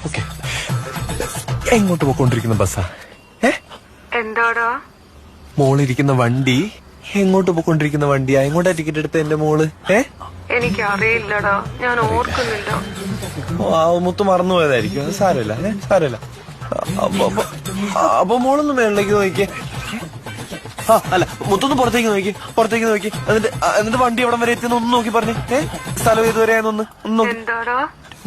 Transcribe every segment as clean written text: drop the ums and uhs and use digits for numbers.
Okay. എങ്ങോട്ട് പോയിക്കൊണ്ടിരിക്കുന്ന ബസ്സാ? എന്താടാ? മോളിരിക്കുന്ന വണ്ടി എങ്ങോട്ട് പോയിക്കൊണ്ടിരിക്കുന്ന വണ്ടിയാ? എങ്ങോട്ടാ ടിക്കറ്റ് എടുത്ത എന്റെ മോള്? എനിക്കറിയില്ലടാ, ഞാൻ ഓർക്കുന്നില്ല. മുത്ത് മറന്നുപോയതായിരിക്കും. അത് സാരമില്ല, സാരമില്ല. അപ്പൊ മോളൊന്ന് മേളിലേക്ക് നോക്കിയേ. അല്ല, മുത്തൊന്ന് പുറത്തേക്ക് നോക്കി. എന്നിട്ട് വണ്ടി എവിടം വരെ എത്തിയെന്ന് ഒന്ന് നോക്കി പറഞ്ഞേ. സ്ഥലം ഏതുവരെയാന്നൊന്ന് നോക്കി.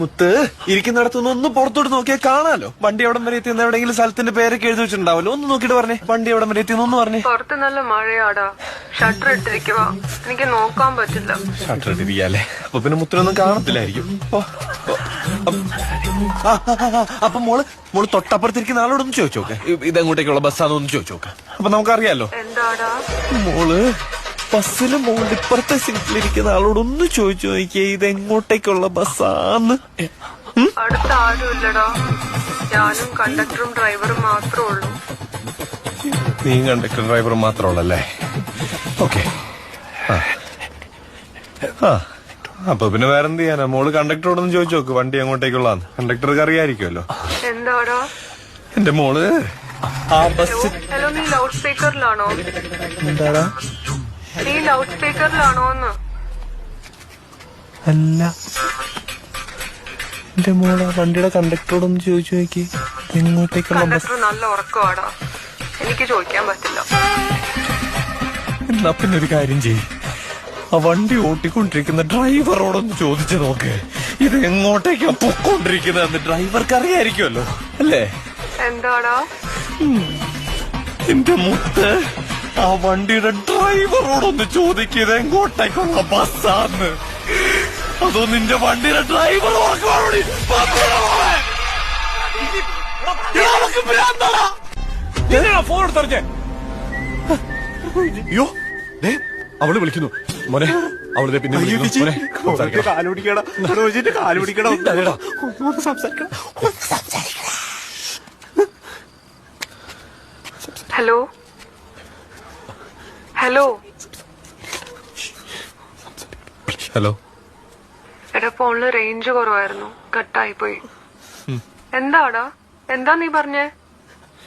മുത്ത് ഇരിക്കുന്നിടത്തുനിന്ന് ഒന്ന് പുറത്തോട്ട് നോക്കിയാൽ കാണാലോ വണ്ടി എവിടം വരെ എത്തിയെന്ന്. എവിടെയെങ്കിലും സ്ഥലത്തിന്റെ പേരൊക്കെ എഴുതി വെച്ചിട്ടുണ്ടാവല്ലോ. ഒന്ന് നോക്കിട്ട് പറഞ്ഞേ വണ്ടി എവിടം വരെ എത്തിയെന്ന് ഒന്ന് പറഞ്ഞേ. പുറത്ത് നല്ല മഴയാടാ, ഷട്ടർ ഇട്ടിരിക്കുവാ, എനിക്ക് നോക്കാൻ പറ്റില്ല. ഷട്ടർ ഇട്ടിരിക്കല്ലേ? അപ്പൊ പിന്നെ മുത്തിനൊന്നും കാണത്തില്ലായിരിക്കും. അപ്പൊ മോള് തൊട്ടപ്പുറത്തിരിക്കുന്ന ആളോടൊന്ന് ചോദിച്ചു നോക്കെ, ഇതെങ്ങോട്ടേക്കുള്ള ബസ്സാന്നൊന്ന് ചോദിച്ചു നോക്ക. അപ്പൊ നമുക്കറിയാലോ. എന്താടാ? മോള് ബസ്സില് മോളുടെ ഇപ്പുറത്തെ സീറ്റിലിരിക്കുന്ന ആളോടൊന്ന് ചോദിച്ചു നോക്കിയേ, ഇതെങ്ങോട്ടേക്കുള്ള ബസ്സാന്ന്. അടുത്ത ആരുമില്ലടാ, ഞാനും കണ്ടക്ടറും ഡ്രൈവറും മാത്രമേ ഉള്ളൂ. നീ കണ്ടക്ടർ ഡ്രൈവറും മാത്രമുള്ളല്ലേ? ഓക്കെ. അപ്പൊ പിന്നെ വേറെന്ത് ചെയ്യാനാ? മോള് കണ്ടക്ടറോടൊന്ന് ചോദിച്ചു നോക്ക് വണ്ടി എങ്ങോട്ടേക്കുള്ളാന്ന്. കണ്ടക്ടർക്ക് അറിയായിരിക്കുമല്ലോ. എന്താടാ? എന്റെ മോള് ആ ബസ്. ഹലോ, നീ ലൗഡ് സ്പീക്കറിലാണോ? എന്താടാ? നീ ലൗഡ് സ്പീക്കറിലാണോന്ന്? അല്ല, എന്റെ മോള് വണ്ടിയുടെ കണ്ടക്ടറോടൊന്ന് ചോദിച്ചു നോക്കി എങ്ങോട്ടേക്കുള്ള ബസ്. കണ്ടക്ടർ നല്ല ഉറക്കമാടാ, എനിക്ക് ചോദിക്കാൻ പറ്റില്ല. എന്നാ പിന്നെ ഒരു കാര്യം ചെയ്യ്, ആ വണ്ടി ഓട്ടിക്കൊണ്ടിരിക്കുന്ന ഡ്രൈവറോടൊന്ന് ചോദിച്ചു നോക്ക്, ഇത് എങ്ങോട്ടേക്കാ പൊക്കോണ്ടിരിക്കുന്നതെന്ന്. ഡ്രൈവർക്ക് അറിയായിരിക്കുമല്ലോ അല്ലേ? എന്താടാ? എന്റെ മുത്ത് ആ വണ്ടിയുടെ ഡ്രൈവറോടൊന്ന് ചോദിക്കുക എങ്ങോട്ടേക്കുള്ള ബസ്സാന്ന്. അതോ നിന്റെ വണ്ടിയുടെ ഡ്രൈവർ ഫോൺ എടുത്തറിഞ്ഞേ. അയ്യോ, അവള് വിളിക്കുന്നു മോനെ. അവളെ പിന്നെ ഹലോ ഹലോ ഹലോ. എടാ, ഫോണില് റേഞ്ച് കുറവായിരുന്നു, കട്ടായി പോയി. എന്താടാ? എന്താ നീ പറഞ്ഞേ?